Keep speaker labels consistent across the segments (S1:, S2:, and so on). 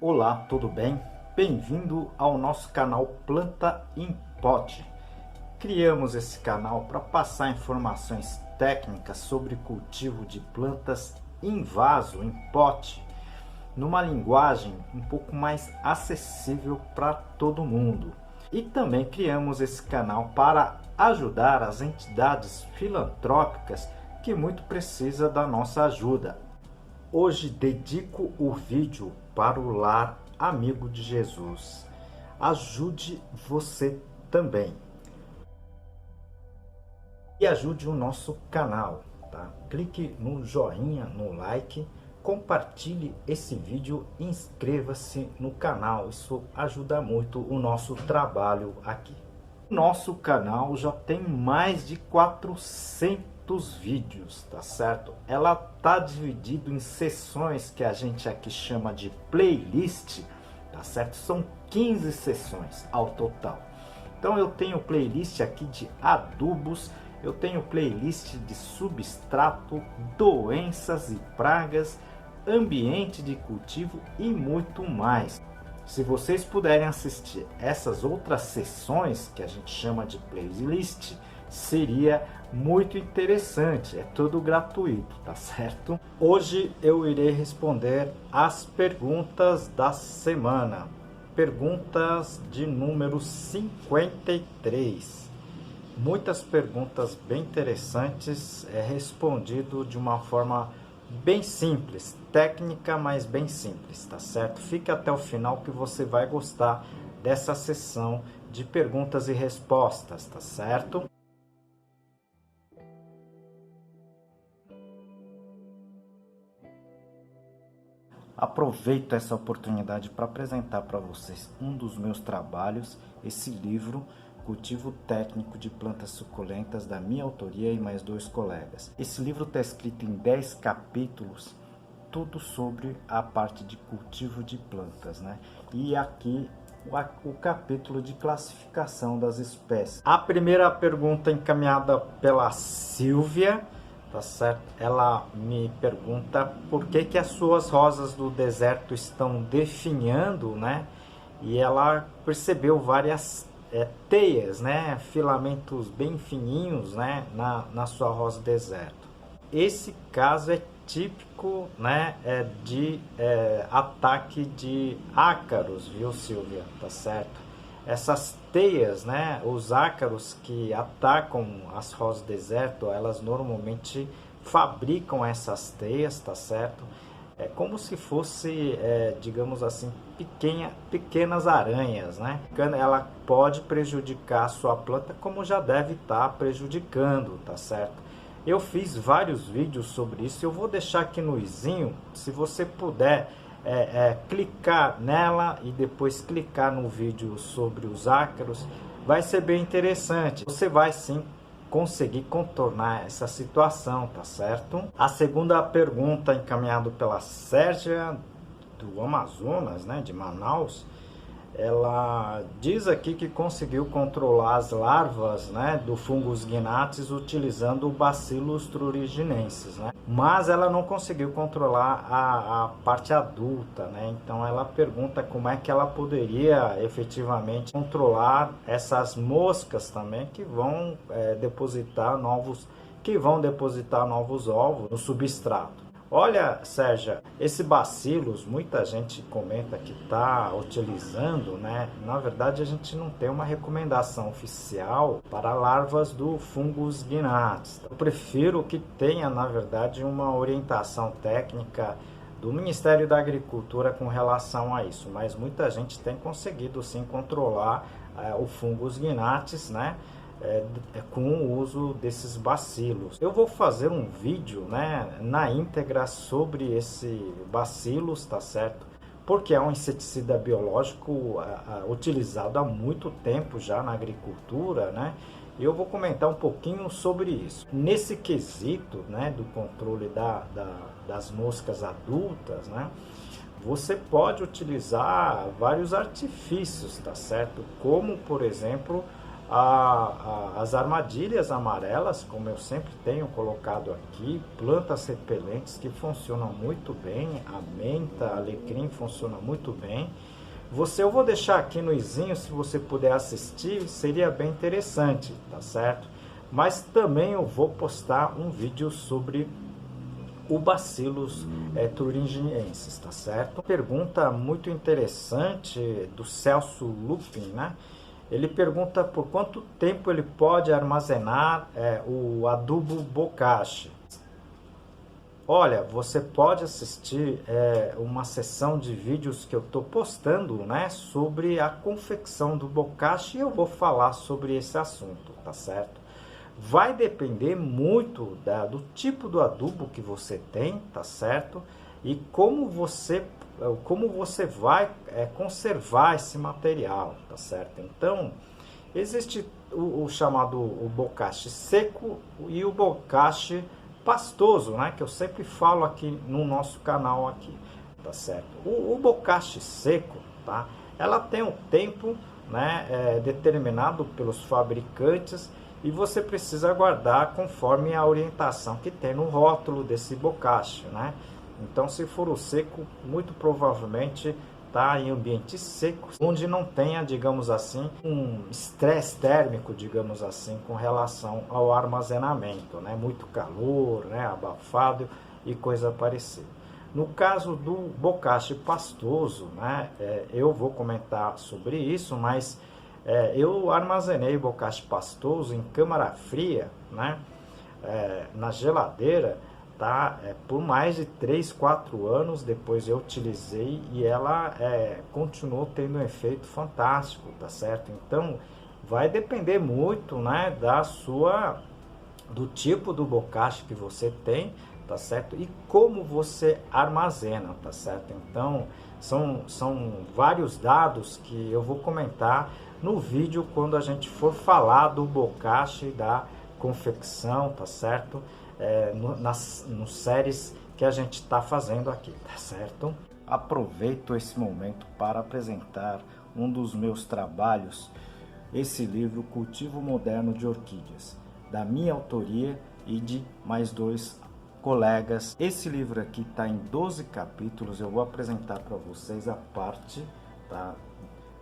S1: Olá, tudo bem? Bem-vindo ao nosso canal Planta em Pote. Criamos esse canal para passar informações técnicas sobre cultivo de plantas em vaso, em pote, numa linguagem um pouco mais acessível para todo mundo. E também criamos esse canal para ajudar as entidades filantrópicas que muito precisam da nossa ajuda. Hoje dedico o vídeo para o Lar Amigo de Jesus. Ajude você também. E ajude o nosso canal, tá? Clique no joinha, no like, compartilhe esse vídeo e inscreva-se no canal. Isso ajuda muito o nosso trabalho aqui. Nosso canal já tem mais de 400 vídeos, tá certo? Ela tá dividido em sessões que a gente aqui chama de playlist, tá certo? São 15 sessões ao total. Então eu tenho playlist aqui de adubos, eu tenho playlist de substrato, doenças e pragas, ambiente de cultivo e muito mais. Se vocês puderem assistir essas outras sessões que a gente chama de playlist, seria muito interessante. É tudo gratuito, tá certo? Hoje eu irei responder as perguntas da semana. Perguntas de número 53. Muitas perguntas bem interessantes, respondido de uma forma bem simples, técnica, mas bem simples, tá certo? Fique até o final que você vai gostar dessa sessão de perguntas e respostas, tá certo? Aproveito essa oportunidade para apresentar para vocês um dos meus trabalhos, esse livro, Cultivo Técnico de Plantas Suculentas, da minha autoria e mais 2 colegas. Esse livro está escrito em 10 capítulos, tudo sobre a parte de cultivo de plantas, né? E aqui o capítulo de classificação das espécies. A primeira pergunta encaminhada pela Silvia, tá certo? Ela me pergunta por que as suas rosas do deserto estão definhando, né? E ela percebeu várias teias, né? Filamentos bem fininhos, né? Na sua rosa deserto. Esse caso é típico, né? De ataque de ácaros, viu, Silvia? Tá certo? Essas teias, né, os ácaros que atacam as rosas deserto, elas normalmente fabricam essas teias, tá certo? É como se fosse, digamos assim, pequenas aranhas, né? Ela pode prejudicar a sua planta, como já deve estar prejudicando, tá certo? Eu fiz vários vídeos sobre isso, eu vou deixar aqui no izinho, se você puder clicar nela e depois clicar no vídeo sobre os ácaros, vai ser bem interessante. Você vai sim conseguir contornar essa situação, tá certo? A segunda pergunta, encaminhada pela Sérgia do Amazonas, né, de Manaus, ela diz aqui que conseguiu controlar as larvas, né, do fungus gnatz utilizando o Bacillus thuringiensis, né? Mas ela não conseguiu controlar a parte adulta, né? Então ela pergunta como é que ela poderia efetivamente controlar essas moscas também que vão depositar novos ovos no substrato. Olha, Sérgio, esse Bacillus, muita gente comenta que está utilizando, né? Na verdade, a gente não tem uma recomendação oficial para larvas do fungus gnatz. Eu prefiro que tenha, na verdade, uma orientação técnica do Ministério da Agricultura com relação a isso. Mas muita gente tem conseguido, sim, controlar o fungus gnatz, né? Com o uso desses bacilos. Eu vou fazer um vídeo, né, na íntegra sobre esse bacilos, tá certo? Porque é um inseticida biológico utilizado há muito tempo já na agricultura, né? E eu vou comentar um pouquinho sobre isso. Nesse quesito, né, do controle das moscas adultas, né? Você pode utilizar vários artifícios, tá certo? Como, por exemplo, As armadilhas amarelas, como eu sempre tenho colocado aqui, plantas repelentes que funcionam muito bem, a menta, alecrim funciona muito bem. Eu vou deixar aqui no izinho, se você puder assistir, seria bem interessante, tá certo? Mas também eu vou postar um vídeo sobre o Bacillus thuringiensis, tá certo? Pergunta muito interessante do Celso Lupin, né? Ele pergunta por quanto tempo ele pode armazenar o adubo bokashi. Olha, você pode assistir uma sessão de vídeos que eu estou postando, né, sobre a confecção do bokashi, e eu vou falar sobre esse assunto, tá certo? Vai depender muito do tipo do adubo que você tem, tá certo? E como você vai conservar esse material, tá certo? Então, existe o chamado bokashi seco e o bokashi pastoso, né, que eu sempre falo aqui no nosso canal aqui, tá certo? O bokashi seco, tá? Ela tem um tempo, né, determinado pelos fabricantes, e você precisa guardar conforme a orientação que tem no rótulo desse bokashi, né? Então, se for o seco, muito provavelmente tá em ambientes secos, onde não tenha, digamos assim, um estresse térmico, digamos assim, com relação ao armazenamento, né? Muito calor, né? Abafado e coisa parecida. No caso do bokashi pastoso, né? Eu vou comentar sobre isso, mas eu armazenei bokashi pastoso em câmara fria, né? Na geladeira, tá? Por mais de 3, 4 anos. Depois eu utilizei e ela continuou tendo um efeito fantástico, tá certo? Então vai depender muito, né, do tipo do bokashi que você tem, tá certo? E como você armazena, tá certo? Então são vários dados que eu vou comentar no vídeo quando a gente for falar do bokashi, da confecção, tá certo? Nas séries que a gente está fazendo aqui, tá certo? Aproveito esse momento para apresentar um dos meus trabalhos, esse livro Cultivo Moderno de Orquídeas, da minha autoria e de mais 2 colegas. Esse livro aqui está em 12 capítulos, eu vou apresentar para vocês a parte, tá,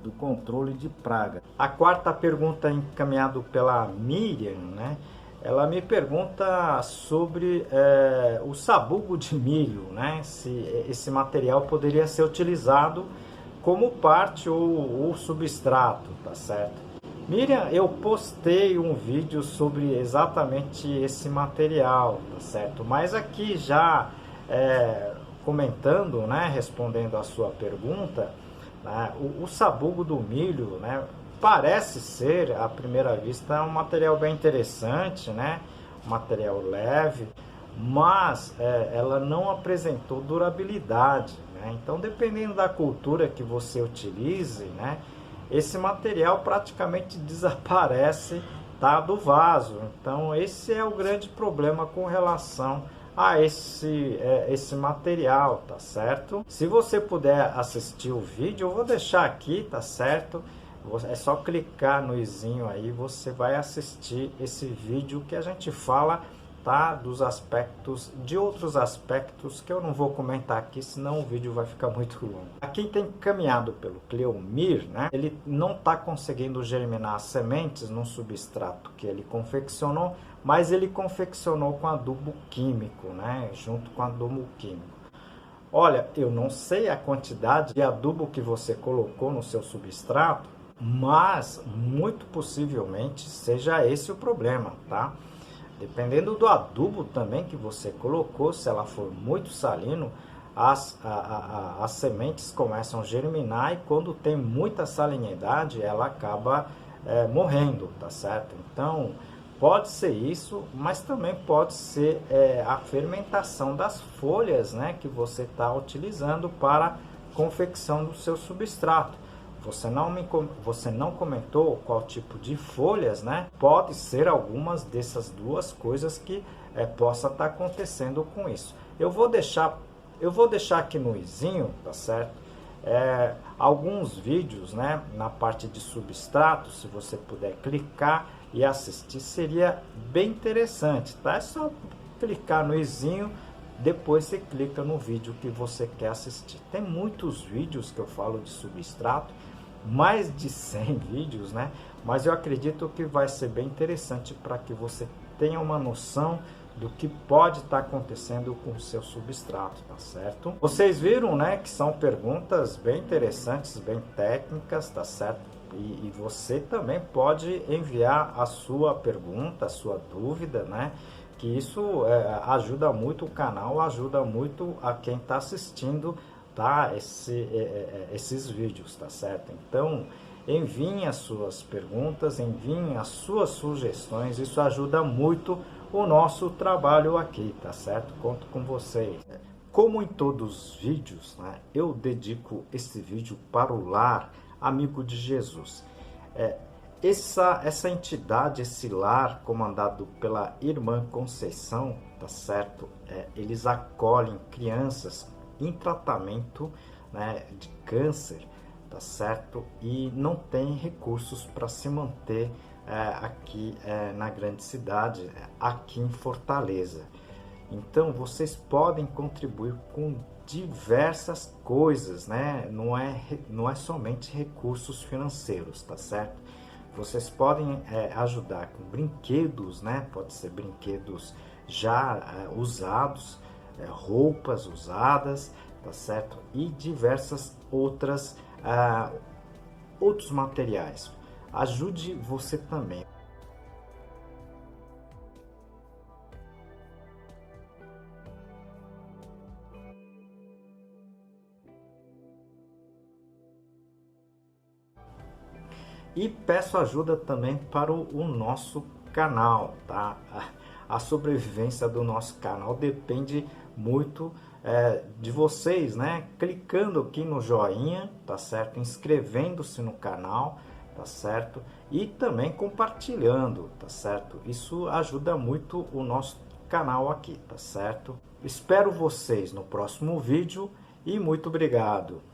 S1: do controle de praga. A quarta pergunta encaminhada pela Miriam, né? Ela me pergunta sobre o sabugo de milho, né? Se esse material poderia ser utilizado como parte ou substrato, tá certo? Miriam, eu postei um vídeo sobre exatamente esse material, tá certo? Mas aqui já comentando, né, respondendo a sua pergunta, né, o sabugo do milho, né, parece ser, à primeira vista, um material bem interessante, né? Um material leve, mas ela não apresentou durabilidade, né? Então, dependendo da cultura que você utilize, né, esse material praticamente desaparece, tá, do vaso. Então, esse é o grande problema com relação a esse material, tá certo? Se você puder assistir o vídeo, eu vou deixar aqui, tá certo? É só clicar no izinho aí, você vai assistir esse vídeo que a gente fala, tá, dos aspectos, de outros aspectos que eu não vou comentar aqui, senão o vídeo vai ficar muito longo. Aqui tem encaminhado pelo Cleomir, né? Ele não está conseguindo germinar as sementes no substrato que ele confeccionou, mas ele confeccionou com adubo químico, né? Junto com adubo químico. Olha, eu não sei a quantidade de adubo que você colocou no seu substrato, mas muito possivelmente seja esse o problema, tá? Dependendo do adubo também que você colocou, se ela for muito salino, as sementes começam a germinar, e quando tem muita salinidade, ela acaba morrendo, tá certo? Então, pode ser isso, mas também pode ser a fermentação das folhas, né, que você está utilizando para confecção do seu substrato. Você não comentou qual tipo de folhas, né? Pode ser algumas dessas duas coisas que possa estar acontecendo com isso. Eu vou deixar aqui no izinho, tá certo? Alguns vídeos, né, na parte de substrato, se você puder clicar e assistir, seria bem interessante, tá? É só clicar no izinho, depois você clica no vídeo que você quer assistir. Tem muitos vídeos que eu falo de substrato, mais de 100 vídeos, né? Mas eu acredito que vai ser bem interessante para que você tenha uma noção do que pode estar acontecendo com o seu substrato, tá certo? Vocês viram, né, que são perguntas bem interessantes, bem técnicas, tá certo? E você também pode enviar a sua pergunta, a sua dúvida, né? Que isso ajuda muito o canal, ajuda muito a quem está assistindo, tá? Esses vídeos, tá certo? Então, enviem as suas perguntas, enviem as suas sugestões, isso ajuda muito o nosso trabalho aqui, tá certo? Conto com vocês. Como em todos os vídeos, né, eu dedico esse vídeo para o Lar Amigo de Jesus. Essa entidade, esse lar comandado pela irmã Conceição, tá certo? Eles acolhem crianças em tratamento, né, de câncer, tá certo? E não tem recursos para se manter aqui na grande cidade, aqui em Fortaleza. Então vocês podem contribuir com diversas coisas, né? Não é somente recursos financeiros, tá certo? Vocês podem ajudar com brinquedos, né? Pode ser brinquedos já usados, roupas usadas, tá certo? E diversas outros materiais. Ajude você também. E peço ajuda também para o nosso canal, tá? A sobrevivência do nosso canal depende muito de vocês, né? Clicando aqui no joinha, tá certo? Inscrevendo-se no canal, tá certo? E também compartilhando, tá certo? Isso ajuda muito o nosso canal aqui, tá certo? Espero vocês no próximo vídeo e muito obrigado!